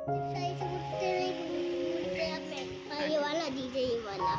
सही से उठते नहीं उठते अपने ये वाला दीजिए ये वाला।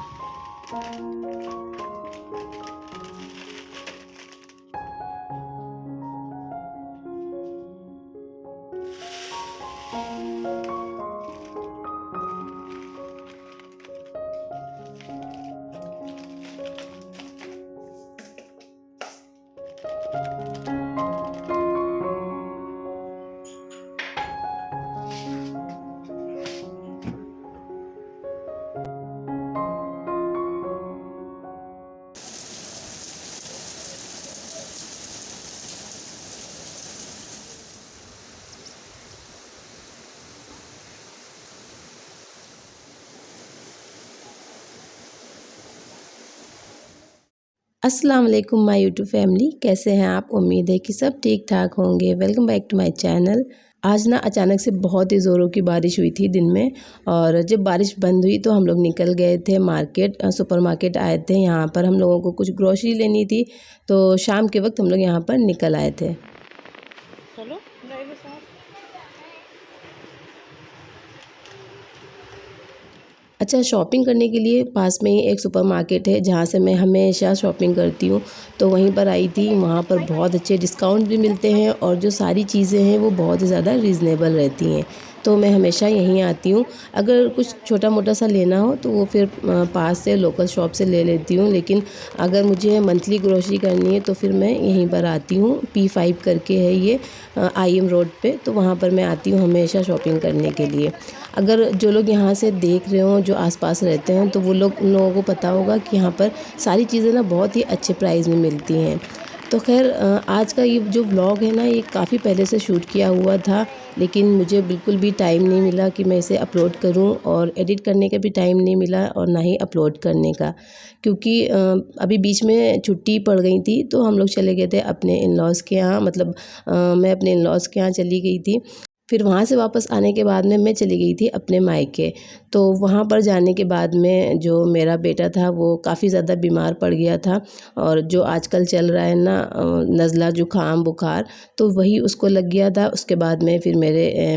अस्सलाम वालेकुम माय यूट्यूब फैमिली, कैसे हैं आप। उम्मीद है कि सब ठीक ठाक होंगे। Welcome back to my channel. आज ना अचानक से बहुत ही ज़ोरों की बारिश हुई थी दिन में, और जब बारिश बंद हुई तो हम लोग निकल गए थे मार्केट, सुपरमार्केट आए थे। यहाँ पर हम लोगों को कुछ ग्रोसरी लेनी थी, तो शाम के वक्त हम लोग यहाँ पर निकल आए थे। चलो अच्छा, शॉपिंग करने के लिए पास में ही एक सुपरमार्केट है जहाँ से मैं हमेशा शॉपिंग करती हूँ, तो वहीं पर आई थी। वहाँ पर बहुत अच्छे डिस्काउंट भी मिलते हैं और जो सारी चीज़ें हैं वो बहुत ही ज़्यादा रीज़नेबल रहती हैं, तो मैं हमेशा यहीं आती हूँ। अगर कुछ छोटा मोटा सा लेना हो तो वो फिर पास से लोकल शॉप से ले लेती हूँ, लेकिन अगर मुझे मंथली ग्रोसरी करनी है तो फिर मैं यहीं पर आती हूँ। P5 करके है ये, IM रोड पे, तो वहाँ पर मैं आती हूँ हमेशा शॉपिंग करने के लिए। अगर जो लोग यहाँ से देख रहे हों, जो आसपास रहते हैं, तो वो लोग, उन लोगों को पता होगा कि यहाँ पर सारी चीज़ें ना बहुत ही अच्छे प्राइस में मिलती हैं। तो खैर, आज का ये जो व्लॉग है ना, ये काफ़ी पहले से शूट किया हुआ था, लेकिन मुझे बिल्कुल भी टाइम नहीं मिला कि मैं इसे अपलोड करूं, और एडिट करने का भी टाइम नहीं मिला और ना ही अपलोड करने का, क्योंकि अभी बीच में छुट्टी पड़ गई थी, तो हम लोग चले गए थे अपने इन लॉज़ के यहाँ। मतलब मैं अपने इन लॉज़ के यहाँ चली गई थी। फिर वहाँ से वापस आने के बाद में मैं चली गई थी अपने मायके। तो वहाँ पर जाने के बाद में जो मेरा बेटा था वो काफ़ी ज़्यादा बीमार पड़ गया था, और जो आजकल चल रहा है ना, नज़ला ज़ुकाम बुखार, तो वही उसको लग गया था। उसके बाद में फिर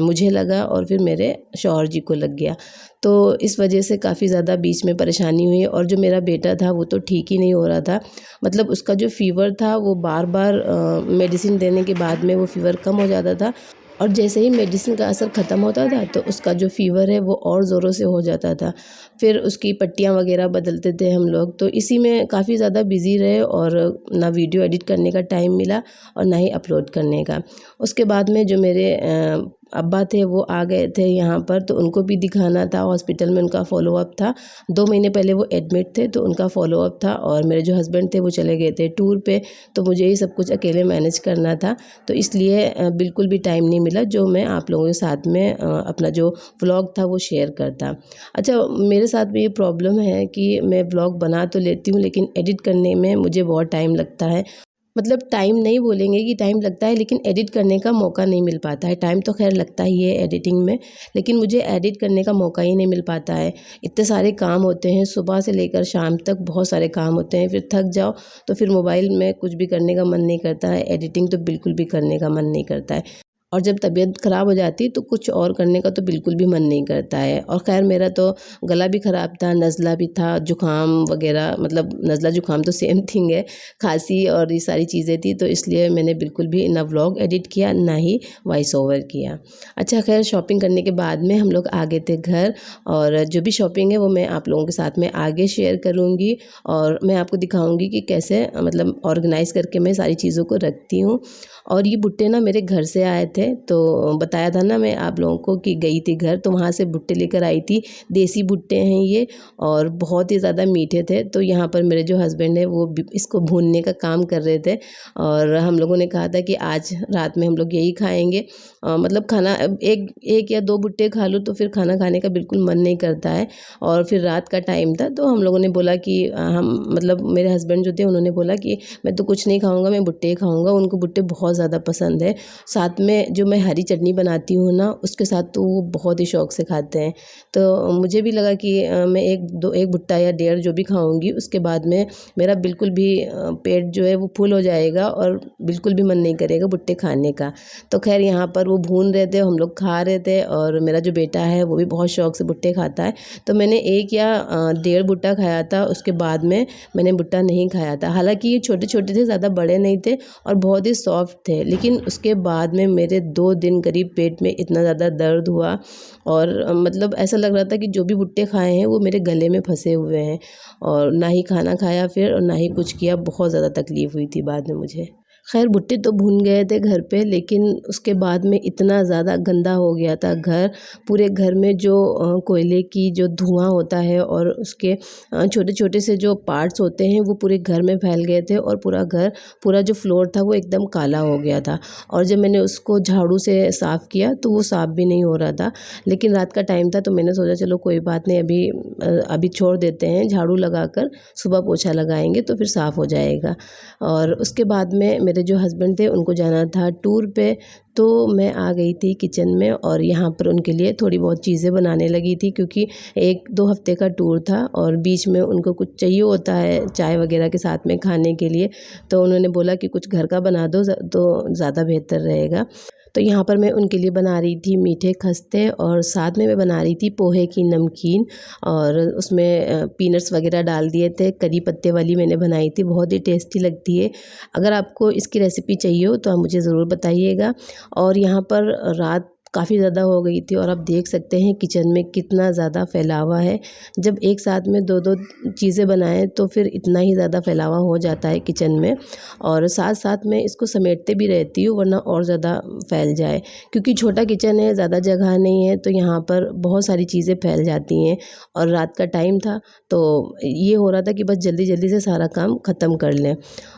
मुझे लगा, और फिर मेरे शौहर जी को लग गया। तो इस वजह से काफ़ी ज़्यादा बीच में परेशानी हुई, और जो मेरा बेटा था वो तो ठीक ही नहीं हो रहा था। मतलब उसका जो फ़ीवर था वो बार बार मेडिसिन देने के बाद में वो फ़ीवर कम हो जाता था, और जैसे ही मेडिसिन का असर ख़त्म होता था तो उसका जो फ़ीवर है वो और ज़ोरों से हो जाता था। फिर उसकी पट्टियाँ वग़ैरह बदलते थे हम लोग, तो इसी में काफ़ी ज़्यादा बिज़ी रहे, और ना वीडियो एडिट करने का टाइम मिला और ना ही अपलोड करने का। उसके बाद में जो मेरे अब्बा थे वो आ गए थे यहाँ पर, तो उनको भी दिखाना था। हॉस्पिटल में उनका फ़ॉलोअप था। 2 महीने पहले वो एडमिट थे, तो उनका फ़ॉलोअप था, और मेरे जो हस्बैंड थे वो चले गए थे टूर पे, तो मुझे ही सब कुछ अकेले मैनेज करना था। तो इसलिए बिल्कुल भी टाइम नहीं मिला जो मैं आप लोगों के साथ में अपना जो व्लॉग था वो शेयर करता। अच्छा, मेरे साथ भी ये प्रॉब्लम है कि मैं व्लॉग बना तो लेती हूँ, लेकिन एडिट करने में मुझे बहुत टाइम लगता है। मतलब टाइम नहीं बोलेंगे कि टाइम लगता है, लेकिन एडिट करने का मौका नहीं मिल पाता है। टाइम तो खैर लगता ही है एडिटिंग में, लेकिन मुझे एडिट करने का मौका ही नहीं मिल पाता है। इतने सारे काम होते हैं, सुबह से लेकर शाम तक बहुत सारे काम होते हैं, फिर थक जाओ तो फिर मोबाइल में कुछ भी करने का मन नहीं करता है, एडिटिंग तो बिल्कुल भी करने का मन नहीं करता है। और जब तबीयत ख़राब हो जाती है तो कुछ और करने का तो बिल्कुल भी मन नहीं करता है। और ख़ैर, मेरा तो गला भी ख़राब था, नज़ला भी था, ज़ुकाम वग़ैरह, मतलब नज़ला ज़ुकाम तो सेम थिंग है, खांसी और ये सारी चीज़ें थी, तो इसलिए मैंने बिल्कुल भी ना व्लॉग एडिट किया ना ही वॉइस ओवर किया। अच्छा, खैर, शॉपिंग करने के बाद में हम लोग आ गए थे घर, और जो भी शॉपिंग है वो मैं आप लोगों के साथ में आगे शेयर करूँगी, और मैं आपको दिखाऊँगी कि कैसे मतलब ऑर्गेनाइज़ करके मैं सारी चीज़ों को रखती हूँ। और ये भुट्टे ना मेरे घर से आए थे, तो बताया था ना मैं आप लोगों को कि गई थी घर, तो वहाँ से भुट्टे लेकर आई थी। देसी भुट्टे हैं ये, और बहुत ही ज़्यादा मीठे थे। तो यहाँ पर मेरे जो हस्बैंड है वो इसको भूनने का काम कर रहे थे, और हम लोगों ने कहा था कि आज रात में हम लोग यही खाएंगे। मतलब खाना एक एक या 2 भुट्टे खा लो तो फिर खाना खाने का बिल्कुल मन नहीं करता है। और फिर रात का टाइम था, तो हम लोगों ने बोला कि हम, मतलब मेरे हस्बैंड जो थे उन्होंने बोला कि मैं तो कुछ नहीं खाऊंगा, मैं भुट्टे ही खाऊंगा। उनको भुट्टे बहुत ज़्यादा पसंद है। साथ में जो मैं हरी चटनी बनाती हूँ ना, उसके साथ तो वो बहुत ही शौक़ से खाते हैं। तो मुझे भी लगा कि मैं एक भुट्टा या डेढ़ जो भी खाऊँगी, उसके बाद में मेरा बिल्कुल भी पेट जो है वो फुल हो जाएगा और बिल्कुल भी मन नहीं करेगा भुट्टे खाने का। तो खैर यहाँ पर वो भून रहे थे, हम लोग खा रहे थे और मेरा जो बेटा है वो भी बहुत शौक़ से भुट्टे खाता है। तो मैंने 1 या डेढ़ भुट्टा खाया था, उसके बाद में मैंने भुट्टा नहीं खाया था। हालाँकि ये छोटे-छोटे थे, ज़्यादा बड़े नहीं थे और बहुत ही सॉफ्ट थे। लेकिन उसके बाद में मेरे 2 दिन करीब पेट में इतना ज़्यादा दर्द हुआ और मतलब ऐसा लग रहा था कि जो भी भुट्टे खाए हैं वो मेरे गले में फँसे हुए हैं और ना ही खाना खाया फिर और ना ही कुछ किया। बहुत ज़्यादा तकलीफ़ हुई थी बाद में मुझे। खैर भुट्टे तो भून गए थे घर पे, लेकिन उसके बाद में इतना ज़्यादा गंदा हो गया था घर। पूरे घर में जो कोयले की जो धुआँ होता है और उसके छोटे-छोटे से जो पार्ट्स होते हैं वो पूरे घर में फैल गए थे और पूरा जो फ्लोर था वो एकदम काला हो गया था। और जब मैंने उसको झाड़ू से साफ़ किया तो वो साफ़ भी नहीं हो रहा था। लेकिन रात का टाइम था तो मैंने सोचा चलो कोई बात नहीं, अभी छोड़ देते हैं, झाड़ू लगाकर सुबह पोछा लगाएँगे तो फिर साफ़ हो जाएगा। और उसके बाद में मेरे जो हस्बैंड थे उनको जाना था टूर पे, तो मैं आ गई थी किचन में और यहाँ पर उनके लिए थोड़ी बहुत चीज़ें बनाने लगी थी, क्योंकि 1-2 हफ़्ते का टूर था और बीच में उनको कुछ चाहिए होता है चाय वगैरह के साथ में खाने के लिए। तो उन्होंने बोला कि कुछ घर का बना दो तो ज़्यादा बेहतर रहेगा। तो यहाँ पर मैं उनके लिए बना रही थी मीठे खस्ते और साथ में मैं बना रही थी पोहे की नमकीन और उसमें पीनट्स वगैरह डाल दिए थे। करी पत्ते वाली मैंने बनाई थी, बहुत ही टेस्टी लगती है। अगर आपको इसकी रेसिपी चाहिए हो तो आप मुझे ज़रूर बताइएगा। और यहाँ पर रात काफ़ी ज़्यादा हो गई थी और आप देख सकते हैं किचन में कितना ज़्यादा फैलावा है। जब एक साथ में 2-2 चीज़ें बनाएँ तो फिर इतना ही ज़्यादा फैलावा हो जाता है किचन में और साथ-साथ में इसको समेटते भी रहती हूँ वरना और ज़्यादा फैल जाए। क्योंकि छोटा किचन है, ज़्यादा जगह नहीं है, तो यहाँ पर बहुत सारी चीज़ें फैल जाती हैं और रात का टाइम था तो ये हो रहा था कि बस जल्दी-जल्दी से सारा काम ख़त्म कर लें।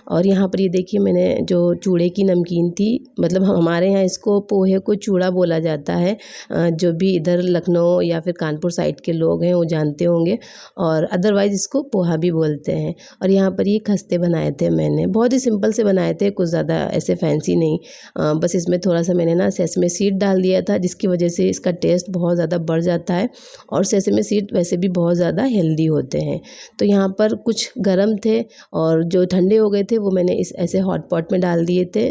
और यहाँ पर ये देखिए मैंने जो चूड़े की नमकीन थी, मतलब हमारे यहाँ इसको पोहे को चूड़ा बोला जाता है। जो भी इधर लखनऊ या फिर कानपुर साइड के लोग हैं वो जानते होंगे और अदरवाइज़ इसको पोहा भी बोलते हैं। और यहाँ पर ये खस्ते बनाए थे मैंने, बहुत ही सिंपल से बनाए थे, कुछ ज़्यादा ऐसे फैंसी नहीं। बस इसमें थोड़ा-सा मैंने ना सेसमे सीड डाल दिया था जिसकी वजह से इसका टेस्ट बहुत ज़्यादा बढ़ जाता है और सेसमे सीड वैसे भी बहुत ज़्यादा हेल्दी होते हैं। तो यहाँ पर कुछ गरम थे और जो ठंडे हो गए थे वो मैंने इस ऐसे हॉट पॉट में डाल दिए थे।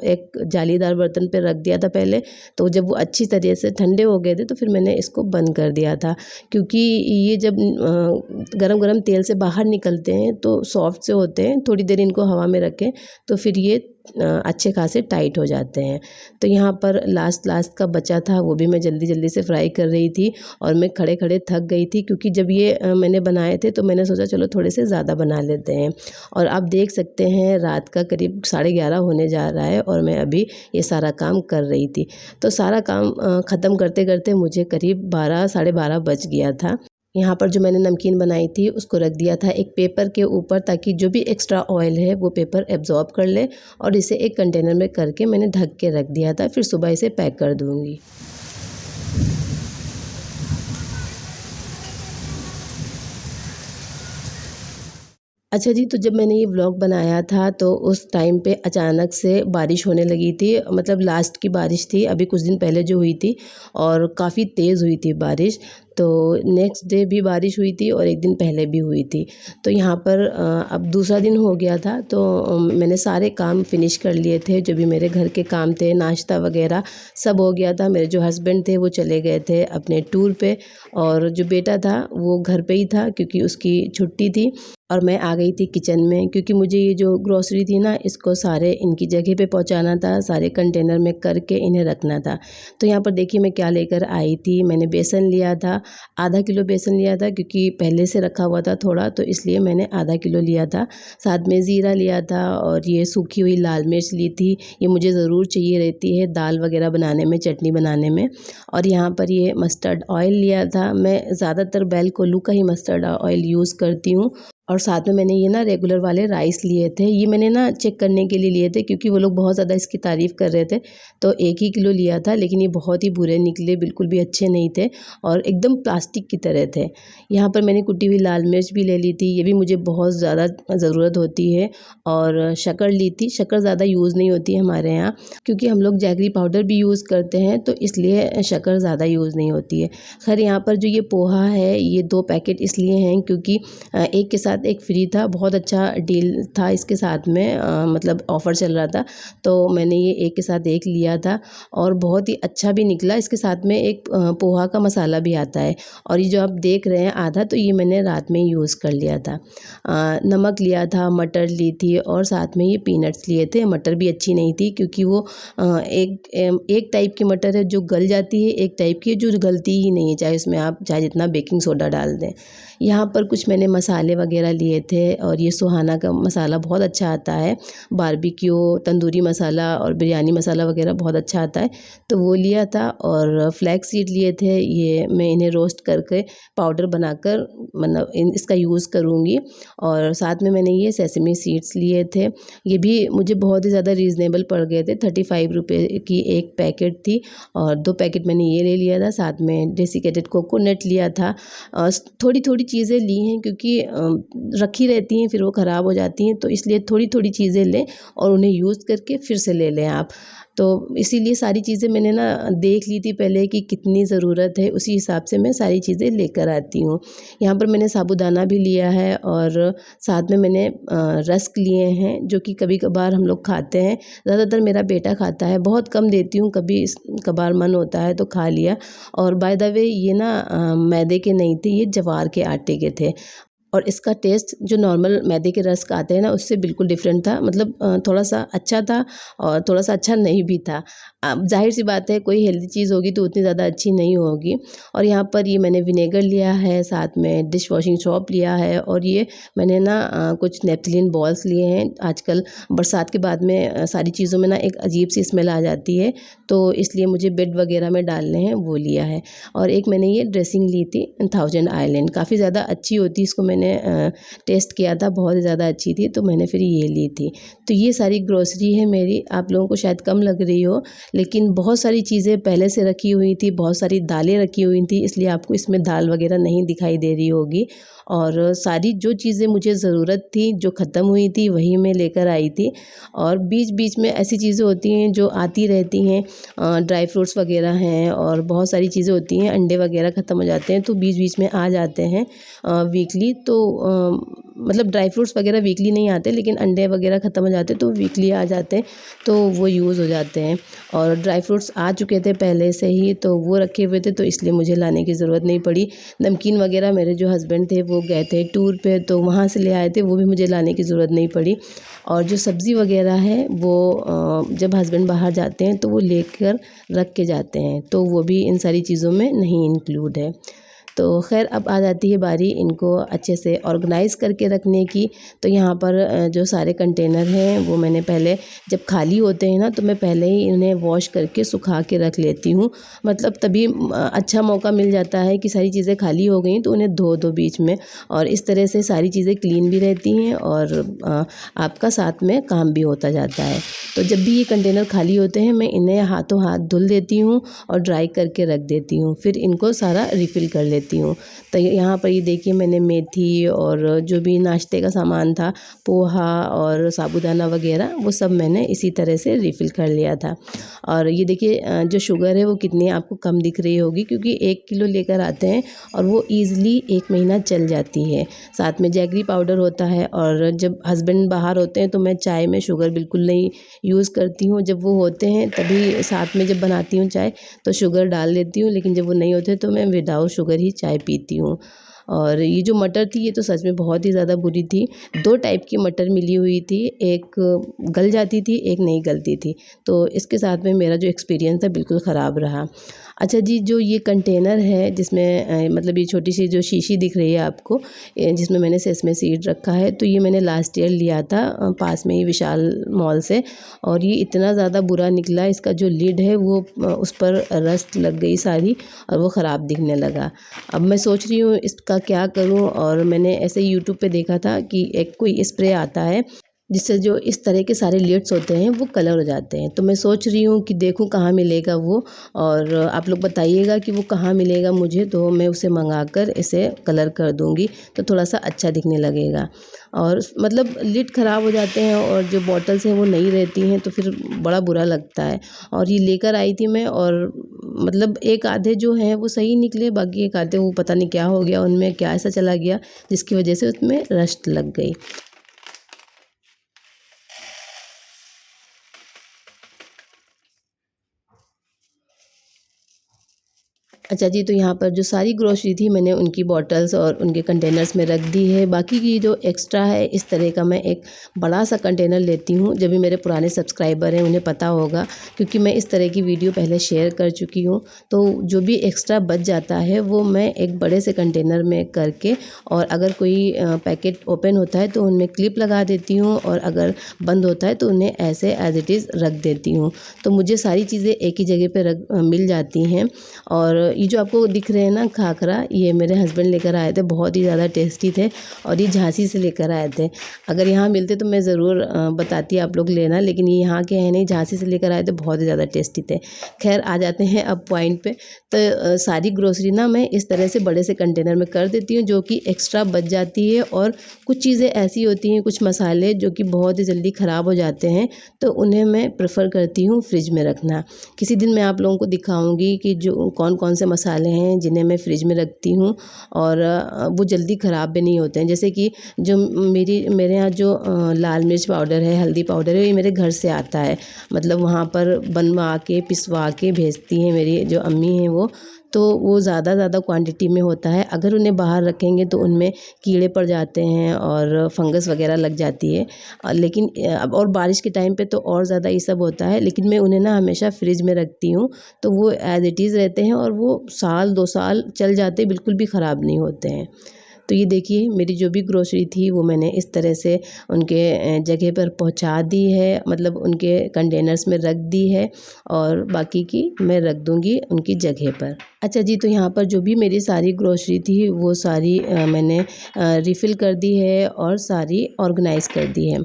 एक जालीदार बर्तन पे रख दिया था पहले, तो जब वो अच्छी तरह से ठंडे हो गए थे तो फिर मैंने इसको बंद कर दिया था, क्योंकि ये जब गरम-गरम तेल से बाहर निकलते हैं तो सॉफ्ट से होते हैं। थोड़ी देर इनको हवा में रखें तो फिर ये अच्छे खासे टाइट हो जाते हैं। तो यहाँ पर लास्ट का बचा था वो भी मैं जल्दी-जल्दी से फ्राई कर रही थी और मैं खड़े-खड़े थक गई थी, क्योंकि जब ये मैंने बनाए थे तो मैंने सोचा चलो थोड़े से ज़्यादा बना लेते हैं। और आप देख सकते हैं रात का करीब 11:30 होने जा रहा है और मैं अभी ये सारा काम कर रही थी। तो सारा काम ख़त्म करते-करते मुझे करीब 12 साढ़े 12 बज गया था। यहाँ पर जो मैंने नमकीन बनाई थी उसको रख दिया था एक पेपर के ऊपर, ताकि जो भी एक्स्ट्रा ऑयल है वो पेपर एब्ज़ॉर्ब कर ले और इसे एक कंटेनर में करके मैंने ढक के रख दिया था। फिर सुबह इसे पैक कर दूँगी। अच्छा जी, तो जब मैंने ये व्लॉग बनाया था तो उस टाइम पे अचानक से बारिश होने लगी थी, मतलब लास्ट की बारिश थी, अभी कुछ दिन पहले जो हुई थी और काफ़ी तेज़ हुई थी बारिश। तो नेक्स्ट डे भी बारिश हुई थी और एक दिन पहले भी हुई थी। तो यहाँ पर अब दूसरा दिन हो गया था तो मैंने सारे काम फ़िनिश कर लिए थे, जो भी मेरे घर के काम थे, नाश्ता वग़ैरह सब हो गया था। मेरे जो हस्बैंड थे वो चले गए थे अपने टूर पे और जो बेटा था वो घर पे ही था क्योंकि उसकी छुट्टी थी। और मैं आ गई थी किचन में, क्योंकि मुझे ये जो ग्रॉसरी थी ना इसको सारे इनकी जगह पे पहुंचाना था, सारे कंटेनर में करके इन्हें रखना था। तो यहाँ पर देखिए मैं क्या लेकर आई थी। मैंने बेसन लिया था, आधा किलो बेसन लिया था, क्योंकि पहले से रखा हुआ था थोड़ा, तो इसलिए मैंने आधा किलो लिया था। साथ में ज़ीरा लिया था और ये सूखी हुई लाल मिर्च ली थी, ये मुझे ज़रूर चाहिए रहती है दाल वगैरह बनाने में, चटनी बनाने में। और यहाँ पर ये मस्टर्ड ऑयल लिया था, मैं ज़्यादातर बेल कोल्लू का ही मस्टर्ड ऑयल यूज़ करती हूँ और साथ में मैंने ये ना रेगुलर वाले राइस लिए थे। ये मैंने ना चेक करने के लिए लिए थे क्योंकि वो लोग बहुत ज़्यादा इसकी तारीफ़ कर रहे थे, तो 1 ही किलो लिया था, लेकिन ये बहुत ही बुरे निकले, बिल्कुल भी अच्छे नहीं थे और एकदम प्लास्टिक की तरह थे। यहाँ पर मैंने कुटी हुई लाल मिर्च भी ले ली थी, ये भी मुझे बहुत ज़्यादा ज़रूरत होती है। और शक्कर ली थी, शक्कर ज़्यादा यूज़ नहीं होती है हमारे यहाँ क्योंकि हम लोग जैगरी पाउडर भी यूज़ करते हैं, तो इसलिए शक्कर ज़्यादा यूज़ नहीं होती है। खैर यहाँ पर जो ये पोहा है, ये 2 पैकेट इसलिए हैं क्योंकि एक के साथ एक फ्री था। बहुत अच्छा डील था इसके साथ में, मतलब ऑफ़र चल रहा था, तो मैंने ये एक के साथ एक लिया था और बहुत ही अच्छा भी निकला। इसके साथ में एक पोहा का मसाला भी आता है और ये जो आप देख रहे हैं आधा, तो ये मैंने रात में यूज़ कर लिया था। नमक लिया था, मटर ली थी और साथ में ये पीनट्स लिए थे। मटर भी अच्छी नहीं थी क्योंकि वो एक टाइप की मटर है जो गल जाती है, एक टाइप की है जो गलती ही नहीं है, चाहे उसमें आप चाहे जितना बेकिंग सोडा डाल दें। यहाँ पर कुछ मैंने मसाले वगैरह लिए थे और ये सुहाना का मसाला बहुत अच्छा आता है, बारबेक्यू, तंदूरी मसाला और बिरयानी मसाला वगैरह बहुत अच्छा आता है, तो वो लिया था। और फ्लैक्स सीड लिए थे, ये मैं इन्हें रोस्ट करके पाउडर बनाकर मतलब इसका यूज़ करूँगी। और साथ में मैंने ये सेसमी सीड्स लिए थे, ये भी मुझे बहुत ही ज़्यादा रीज़नेबल पड़ गए थे। 35 रुपये की एक पैकेट थी और 2 पैकेट मैंने ये ले लिया था। साथ में डेसिकेटेड कोकोनट लिया था। थोड़ी थोड़ी चीज़ें ली हैं क्योंकि रखी रहती हैं फिर वो ख़राब हो जाती हैं, तो इसलिए थोड़ी थोड़ी चीज़ें लें और उन्हें यूज़ करके फिर से ले लें आप। तो इसीलिए सारी चीज़ें मैंने ना देख ली थी पहले कि कितनी ज़रूरत है, उसी हिसाब से मैं सारी चीज़ें लेकर आती हूँ। यहाँ पर मैंने साबूदाना भी लिया है और साथ में मैंने रस्क लिए हैं जो कि कभी कभार हम लोग खाते हैं। ज़्यादातर मेरा बेटा खाता है, बहुत कम देती हूँ, कभी कभार मन होता है तो खा लिया। और बाय द वे ये ना मैदे के नहीं थे, ये ज्वार के आटे के थे और इसका टेस्ट जो नॉर्मल मैदे के रस्क आते हैं ना उससे बिल्कुल डिफरेंट था। मतलब थोड़ा सा अच्छा था और थोड़ा सा अच्छा नहीं भी था। जाहिर सी बात है कोई हेल्दी चीज़ होगी तो उतनी ज़्यादा अच्छी नहीं होगी। और यहाँ पर ये मैंने विनेगर लिया है, साथ में डिश वॉशिंग सोप लिया है और ये मैंने ना कुछ नेपथलीन बॉल्स लिए हैं। आजकल बरसात के बाद में सारी चीज़ों में ना एक अजीब सी स्मेल आ जाती है, तो इसलिए मुझे बेड वगैरह में डालने हैं, वो लिया है। और एक मैंने ये ड्रेसिंग ली थी थाउजेंड आइलैंड, काफ़ी ज़्यादा अच्छी होती, इसको मैंने टेस्ट किया था, बहुत ज़्यादा अच्छी थी, तो मैंने फिर ये ली थी। तो ये सारी ग्रोसरी है मेरी। आप लोगों को शायद कम लग रही हो, लेकिन बहुत सारी चीज़ें पहले से रखी हुई थी, बहुत सारी दालें रखी हुई थी, इसलिए आपको इसमें दाल वगैरह नहीं दिखाई दे रही होगी। और सारी जो चीज़ें मुझे ज़रूरत थी, जो ख़त्म हुई थी, वही मैं लेकर आई थी। और बीच बीच में ऐसी चीज़ें होती हैं जो आती रहती हैं, ड्राई फ्रूट्स वगैरह हैं और बहुत सारी चीज़ें होती हैं, अंडे वगैरह ख़त्म हो जाते हैं तो बीच बीच में आ जाते हैं वीकली। तो मतलब ड्राई फ्रूट्स वगैरह वीकली नहीं आते, लेकिन अंडे वगैरह ख़त्म हो जाते तो वीकली आ जाते हैं, तो वो यूज़ हो जाते हैं। और ड्राई फ्रूट्स आ चुके थे पहले से ही, तो वो रखे हुए थे, तो इसलिए मुझे लाने की ज़रूरत नहीं पड़ी। नमकीन वगैरह मेरे जो हस्बैंड थे वो गए थे टूर पे, तो वहाँ से ले आए थे, वो भी मुझे लाने की ज़रूरत नहीं पड़ी। और जो सब्ज़ी वगैरह है वो जब हस्बैंड बाहर जाते हैं तो वो लेकर रख के जाते हैं, तो वो भी इन सारी चीज़ों में नहीं इंक्लूड है। तो खैर अब आ जाती है बारी इनको अच्छे से ऑर्गेनाइज़ करके रखने की। तो यहाँ पर जो सारे कंटेनर हैं वो मैंने पहले, जब खाली होते हैं ना, तो मैं पहले ही इन्हें वॉश करके सुखा के रख लेती हूँ। मतलब तभी अच्छा मौका मिल जाता है कि सारी चीज़ें खाली हो गई तो उन्हें धो दो बीच में, और इस तरह से सारी चीज़ें क्लीन भी रहती हैं और आपका साथ में काम भी होता जाता है। तो जब भी ये कंटेनर खाली होते हैं मैं इन्हें हाथों हाथ धुल देती हूँ और ड्राई करके रख देती हूँ, फिर इनको सारा रिफ़िल कर लेती हूँ। तो यहाँ पर ये देखिए मैंने मेथी और जो भी नाश्ते का सामान था, पोहा और साबूदाना वगैरह, वो सब मैंने इसी तरह से रिफ़िल कर लिया था। और ये देखिए जो शुगर है वो कितनी आपको कम दिख रही होगी, क्योंकि 1 किलो लेकर आते हैं और वो ईज़िली 1 महीना चल जाती है। साथ में जैगरी पाउडर होता है, और जब हस्बैंड बाहर होते हैं तो मैं चाय में शुगर बिल्कुल नहीं यूज़ करती हूँ। जब वो होते हैं तभी साथ में जब बनाती हूँ चाय तो शुगर डाल देती हूँ, लेकिन जब वो नहीं होते तो मैं विदाउट शुगर ही चाय पीती हूँ। और ये जो मटर थी ये तो सच में बहुत ही ज़्यादा बुरी थी। 2 टाइप की मटर मिली हुई थी, एक गल जाती थी, एक नहीं गलती थी। तो इसके साथ में मेरा जो एक्सपीरियंस था बिल्कुल ख़राब रहा। अच्छा जी, जो ये कंटेनर है जिसमें मतलब ये छोटी सी जो शीशी दिख रही है आपको, जिसमें मैंने सेसमे सीड रखा है, तो ये मैंने लास्ट ईयर लिया था पास में ही विशाल मॉल से। और ये इतना ज़्यादा बुरा निकला, इसका जो लिड है वो उस पर रस्ट लग गई सारी और वो ख़राब दिखने लगा। अब मैं सोच रही हूँ इसका क्या करूँ, और मैंने ऐसे ही यूट्यूब पे देखा था कि एक कोई स्प्रे आता है जिससे जो इस तरह के सारे लिड्स होते हैं वो कलर हो जाते हैं। तो मैं सोच रही हूँ कि देखूँ कहाँ मिलेगा वो, और आप लोग बताइएगा कि वो कहाँ मिलेगा मुझे, तो मैं उसे मंगाकर इसे कलर कर दूँगी तो थोड़ा सा अच्छा दिखने लगेगा। और मतलब लिड ख़राब हो जाते हैं और जो बॉटल्स हैं वो नहीं रहती हैं तो फिर बड़ा बुरा लगता है। और ये लेकर आई थी मैं, और मतलब एक आधे जो हैं वो सही निकले, बाकी एक आधे वो पता नहीं क्या हो गया, उनमें क्या ऐसा चला गया जिसकी वजह से उसमें रस्ट लग गई। अच्छा जी, तो यहाँ पर जो सारी ग्रोसरी थी मैंने उनकी बॉटल्स और उनके कंटेनर्स में रख दी है। बाकी की जो एक्स्ट्रा है इस तरह का मैं एक बड़ा सा कंटेनर लेती हूँ। जब भी मेरे पुराने सब्सक्राइबर हैं उन्हें पता होगा, क्योंकि मैं इस तरह की वीडियो पहले शेयर कर चुकी हूँ। तो जो भी एक्स्ट्रा बच जाता है वो मैं एक बड़े से कंटेनर में करके, और अगर कोई पैकेट ओपन होता है तो उनमें क्लिप लगा देती हूँ, और अगर बंद होता है तो उन्हें ऐसे एज़ इट इज़ रख देती हूँ। तो मुझे सारी चीज़ें एक ही जगह पे मिल जाती हैं। और ये जो आपको दिख रहे हैं ना खाकरा, ये मेरे हस्बैंड लेकर आए थे, बहुत ही ज़्यादा टेस्टी थे, और ये झांसी से लेकर आए थे। अगर यहाँ मिलते तो मैं ज़रूर बताती, आप लोग लेना, लेकिन ये यहाँ के हैं नहीं, झांसी से लेकर आए थे, बहुत ही ज़्यादा टेस्टी थे। खैर आ जाते हैं अब पॉइंट पे। तो सारी ग्रोसरी ना मैं इस तरह से बड़े से कंटेनर में कर देती हूँ जो कि एक्स्ट्रा बच जाती है। और कुछ चीज़ें ऐसी होती हैं, कुछ मसाले जो कि बहुत ही जल्दी ख़राब हो जाते हैं, तो उन्हें मैं प्रेफर करती हूँ फ्रिज में रखना। किसी दिन मैं आप लोगों को दिखाऊंगी कि जो कौन कौन से मसाले हैं जिन्हें मैं फ्रिज में रखती हूँ और वो जल्दी ख़राब भी नहीं होते हैं। जैसे कि जो मेरे यहाँ जो लाल मिर्च पाउडर है, हल्दी पाउडर है, ये मेरे घर से आता है, मतलब वहाँ पर बनवा के पिसवा के भेजती हैं मेरी जो अम्मी हैं वो। तो वो ज़्यादा क्वांटिटी में होता है, अगर उन्हें बाहर रखेंगे तो उनमें कीड़े पड़ जाते हैं और फंगस वगैरह लग जाती है। लेकिन अब और बारिश के टाइम पे तो और ज़्यादा ये सब होता है, लेकिन मैं उन्हें ना हमेशा फ्रिज में रखती हूँ, तो वो एज़ इट इज़ रहते हैं और वो साल 2 साल चल जाते हैं, बिल्कुल भी ख़राब नहीं होते हैं। तो ये देखिए मेरी जो भी ग्रोसरी थी वो मैंने इस तरह से उनके जगह पर पहुंचा दी है, मतलब उनके कंटेनर्स में रख दी है, और बाकी की मैं रख दूंगी उनकी जगह पर। अच्छा जी, तो यहाँ पर जो भी मेरी सारी ग्रोसरी थी वो सारी मैंने रिफ़िल कर दी है और सारी ऑर्गेनाइज़ कर दी है।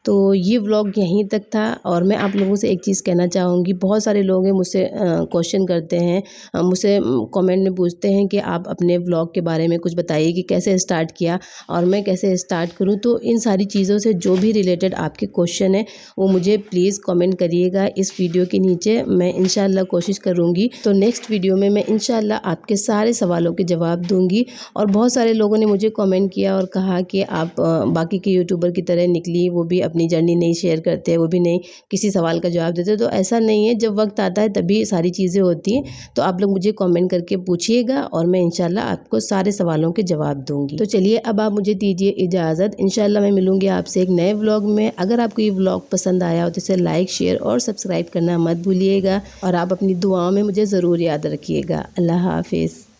तो ये व्लॉग यहीं तक था, और मैं आप लोगों से एक चीज़ कहना चाहूँगी, बहुत सारे लोग हैं मुझसे क्वेश्चन करते हैं, मुझसे कमेंट में पूछते हैं कि आप अपने व्लॉग के बारे में कुछ बताइए कि कैसे स्टार्ट किया और मैं कैसे स्टार्ट करूं। तो इन सारी चीज़ों से जो भी रिलेटेड आपके क्वेश्चन है वो मुझे प्लीज़ कमेंट करिएगा इस वीडियो के नीचे, मैं इंशाल्लाह कोशिश करूँगी तो नेक्स्ट वीडियो में मैं इंशाल्लाह आपके सारे सवालों के जवाब दूँगी। और बहुत सारे लोगों ने मुझे कमेंट किया और कहा कि आप बाकी के यूट्यूबर की तरह निकली, वो भी अपनी जर्नी नहीं शेयर करते, वो भी नहीं किसी सवाल का जवाब देते। तो ऐसा नहीं है, जब वक्त आता है तभी सारी चीज़ें होती हैं। तो आप लोग मुझे कमेंट करके पूछिएगा और मैं इंशाल्लाह आपको सारे सवालों के जवाब दूँगी। तो चलिए अब आप मुझे दीजिए इजाज़त, इंशाल्लाह मैं मिलूँगी आपसे एक नए व्लॉग में। अगर आपको ये व्लॉग पसंद आया हो तो इसे लाइक, शेयर और सब्सक्राइब करना मत भूलिएगा, और आप अपनी दुआओं में मुझे ज़रूर याद रखिएगा। अल्लाह हाफिज़।